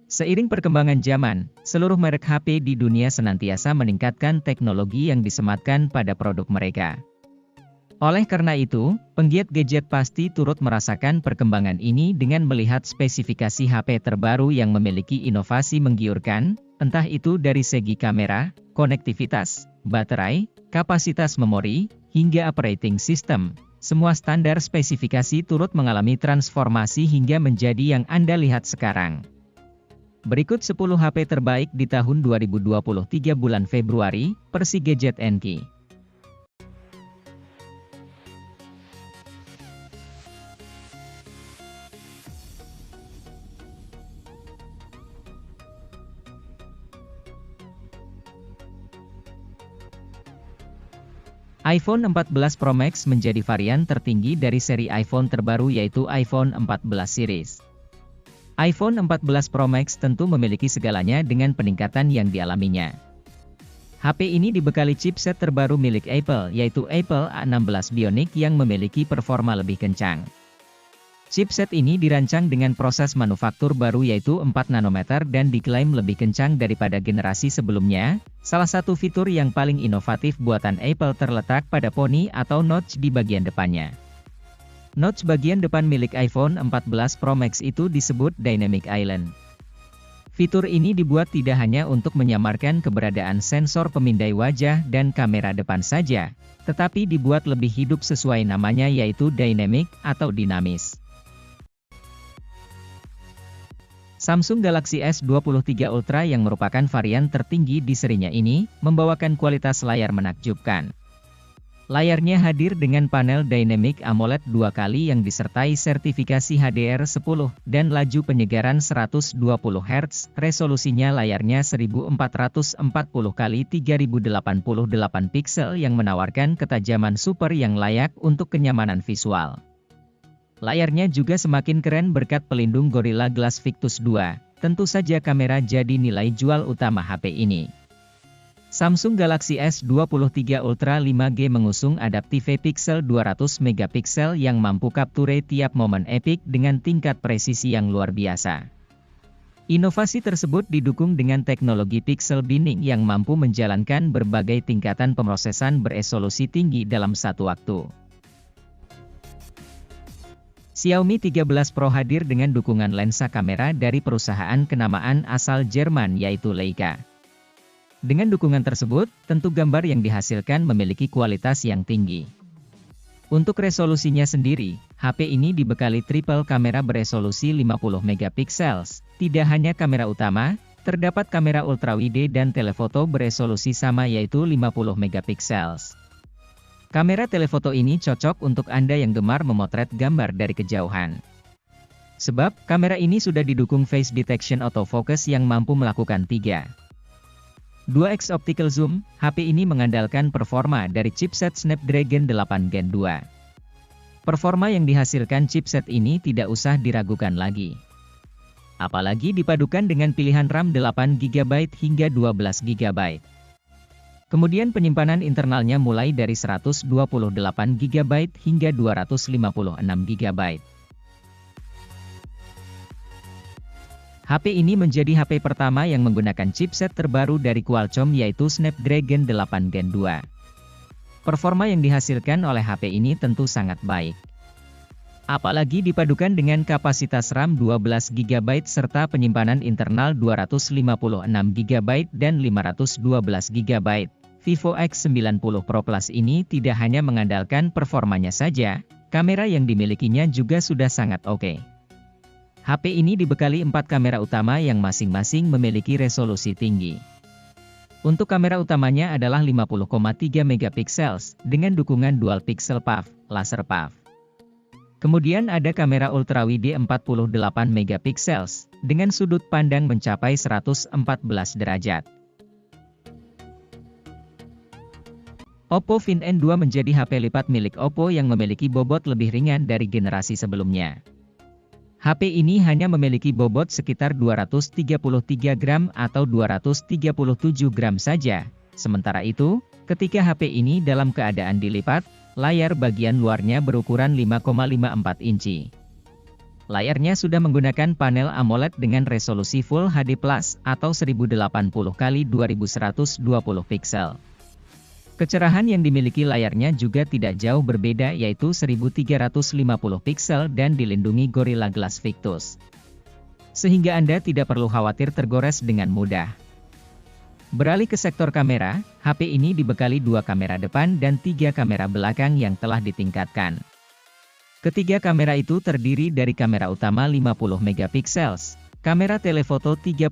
Seiring perkembangan zaman, seluruh merek HP di dunia senantiasa meningkatkan teknologi yang disematkan pada produk mereka. Oleh karena itu, penggiat gadget pasti turut merasakan perkembangan ini dengan melihat spesifikasi HP terbaru yang memiliki inovasi menggiurkan, entah itu dari segi kamera, konektivitas, baterai, kapasitas memori, hingga operating system. Semua standar spesifikasi turut mengalami transformasi hingga menjadi yang Anda lihat sekarang. Berikut 10 HP terbaik di tahun 2023 bulan Februari, versi Gadget NK. iPhone 14 Pro Max menjadi varian tertinggi dari seri iPhone terbaru yaitu iPhone 14 series. iPhone 14 Pro Max tentu memiliki segalanya dengan peningkatan yang dialaminya. HP ini dibekali chipset terbaru milik Apple yaitu Apple A16 Bionic yang memiliki performa lebih kencang. Chipset ini dirancang dengan proses manufaktur baru yaitu 4 nanometer dan diklaim lebih kencang daripada generasi sebelumnya. Salah satu fitur yang paling inovatif buatan Apple terletak pada poni atau notch di bagian depannya. Notch bagian depan milik iPhone 14 Pro Max itu disebut Dynamic Island. Fitur ini dibuat tidak hanya untuk menyamarkan keberadaan sensor pemindai wajah dan kamera depan saja, tetapi dibuat lebih hidup sesuai namanya yaitu dynamic atau dinamis. Samsung Galaxy S23 Ultra yang merupakan varian tertinggi di serinya ini, membawakan kualitas layar menakjubkan. Layarnya hadir dengan panel Dynamic AMOLED 2 kali yang disertai sertifikasi HDR10 dan laju penyegaran 120 Hz, resolusinya layarnya 1440 x 3088 piksel yang menawarkan ketajaman super yang layak untuk kenyamanan visual. Layarnya juga semakin keren berkat pelindung Gorilla Glass Victus 2, tentu saja kamera jadi nilai jual utama HP ini. Samsung Galaxy S23 Ultra 5G mengusung Adaptive Pixel 200 megapiksel yang mampu capture tiap momen epik dengan tingkat presisi yang luar biasa. Inovasi tersebut didukung dengan teknologi pixel binning yang mampu menjalankan berbagai tingkatan pemrosesan beresolusi tinggi dalam satu waktu. Xiaomi 13 Pro hadir dengan dukungan lensa kamera dari perusahaan kenamaan asal Jerman yaitu Leica. Dengan dukungan tersebut, tentu gambar yang dihasilkan memiliki kualitas yang tinggi. Untuk resolusinya sendiri, HP ini dibekali triple kamera beresolusi 50 megapiksel. Tidak hanya kamera utama, terdapat kamera ultrawide dan telefoto beresolusi sama yaitu 50 megapiksel. Kamera telefoto ini cocok untuk Anda yang gemar memotret gambar dari kejauhan. Sebab, kamera ini sudah didukung face detection autofocus yang mampu melakukan 2x optical zoom. HP ini mengandalkan performa dari chipset Snapdragon 8 Gen 2. Performa yang dihasilkan chipset ini tidak usah diragukan lagi. Apalagi dipadukan dengan pilihan RAM 8GB hingga 12GB. Kemudian penyimpanan internalnya mulai dari 128GB hingga 256GB. HP ini menjadi HP pertama yang menggunakan chipset terbaru dari Qualcomm yaitu Snapdragon 8 Gen 2. Performa yang dihasilkan oleh HP ini tentu sangat baik. Apalagi dipadukan dengan kapasitas RAM 12GB serta penyimpanan internal 256GB dan 512GB. Vivo X90 Pro Plus ini tidak hanya mengandalkan performanya saja, kamera yang dimilikinya juga sudah sangat oke. HP ini dibekali 4 kamera utama yang masing-masing memiliki resolusi tinggi. Untuk kamera utamanya adalah 50,3 megapiksel dengan dukungan dual pixel PAF, laser PAF. Kemudian ada kamera ultrawide 48 megapiksel dengan sudut pandang mencapai 114 derajat. Oppo Find N2 menjadi HP lipat milik Oppo yang memiliki bobot lebih ringan dari generasi sebelumnya. HP ini hanya memiliki bobot sekitar 233 gram atau 237 gram saja. Sementara itu, ketika HP ini dalam keadaan dilipat, layar bagian luarnya berukuran 5,54 inci. Layarnya sudah menggunakan panel AMOLED dengan resolusi Full HD Plus atau 1080x2120 piksel. Kecerahan yang dimiliki layarnya juga tidak jauh berbeda yaitu 1350 piksel dan dilindungi Gorilla Glass Victus. Sehingga Anda tidak perlu khawatir tergores dengan mudah. Beralih ke sektor kamera, HP ini dibekali 2 kamera depan dan 3 kamera belakang yang telah ditingkatkan. Ketiga kamera itu terdiri dari kamera utama 50 megapiksel, kamera telefoto 32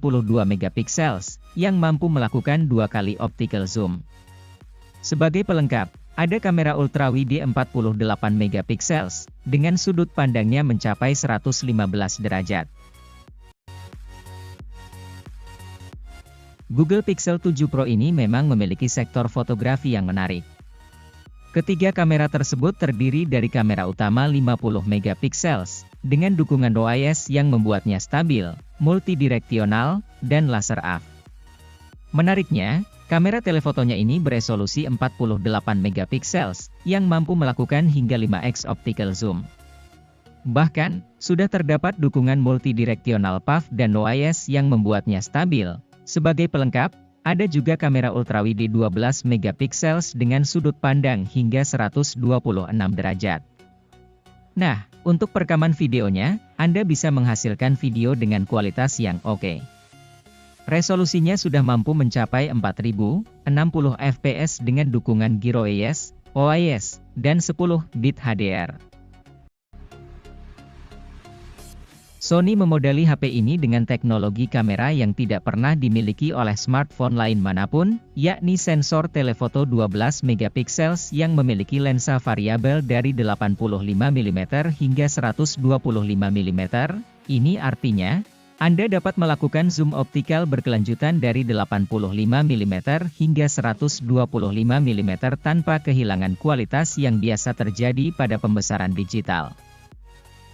megapiksel, yang mampu melakukan 2 kali optical zoom. Sebagai pelengkap, ada kamera ultrawide 48 megapiksel, dengan sudut pandangnya mencapai 115 derajat. Google Pixel 7 Pro ini memang memiliki sektor fotografi yang menarik. Ketiga kamera tersebut terdiri dari kamera utama 50 megapiksel, dengan dukungan OIS yang membuatnya stabil, multidireksional, dan laser AF. Menariknya, kamera telefotonya ini beresolusi 48 megapiksel, yang mampu melakukan hingga 5x optical zoom. Bahkan, sudah terdapat dukungan multidireksional PAF dan OIS yang membuatnya stabil. Sebagai pelengkap, ada juga kamera ultrawide 12 megapiksel dengan sudut pandang hingga 126 derajat. Nah, untuk perekaman videonya, Anda bisa menghasilkan video dengan kualitas yang oke. Resolusinya sudah mampu mencapai 4060 fps dengan dukungan Gyro EIS, OIS, dan 10 bit HDR. Sony memodali HP ini dengan teknologi kamera yang tidak pernah dimiliki oleh smartphone lain manapun, yakni sensor telefoto 12 megapiksel yang memiliki lensa variabel dari 85 mm hingga 125 mm. Ini artinya, Anda dapat melakukan zoom optikal berkelanjutan dari 85 mm hingga 125 mm tanpa kehilangan kualitas yang biasa terjadi pada pembesaran digital.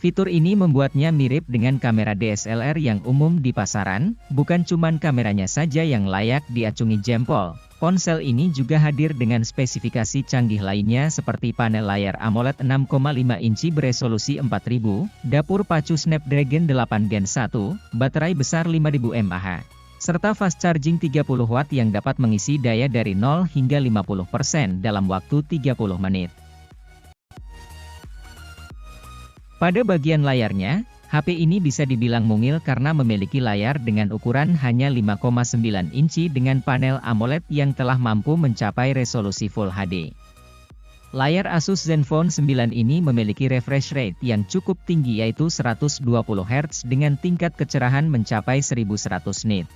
Fitur ini membuatnya mirip dengan kamera DSLR yang umum di pasaran, bukan cuman kameranya saja yang layak diacungi jempol. Ponsel ini juga hadir dengan spesifikasi canggih lainnya seperti panel layar AMOLED 6,5 inci beresolusi 4000, dapur pacu Snapdragon 8 Gen 1, baterai besar 5000 mAh, serta fast charging 30 Watt yang dapat mengisi daya dari 0 hingga 50% dalam waktu 30 menit. Pada bagian layarnya, HP ini bisa dibilang mungil karena memiliki layar dengan ukuran hanya 5,9 inci dengan panel AMOLED yang telah mampu mencapai resolusi Full HD. Layar Asus Zenfone 9 ini memiliki refresh rate yang cukup tinggi yaitu 120 Hz dengan tingkat kecerahan mencapai 1100 nit.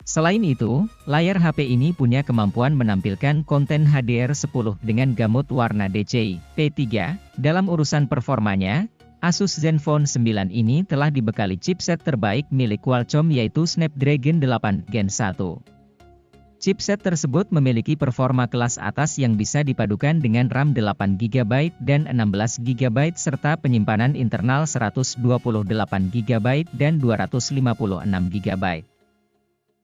Selain itu, layar HP ini punya kemampuan menampilkan konten HDR10 dengan gamut warna DCI P3. Dalam urusan performanya, Asus Zenfone 9 ini telah dibekali chipset terbaik milik Qualcomm yaitu Snapdragon 8 Gen 1. Chipset tersebut memiliki performa kelas atas yang bisa dipadukan dengan RAM 8GB dan 16GB serta penyimpanan internal 128GB dan 256GB.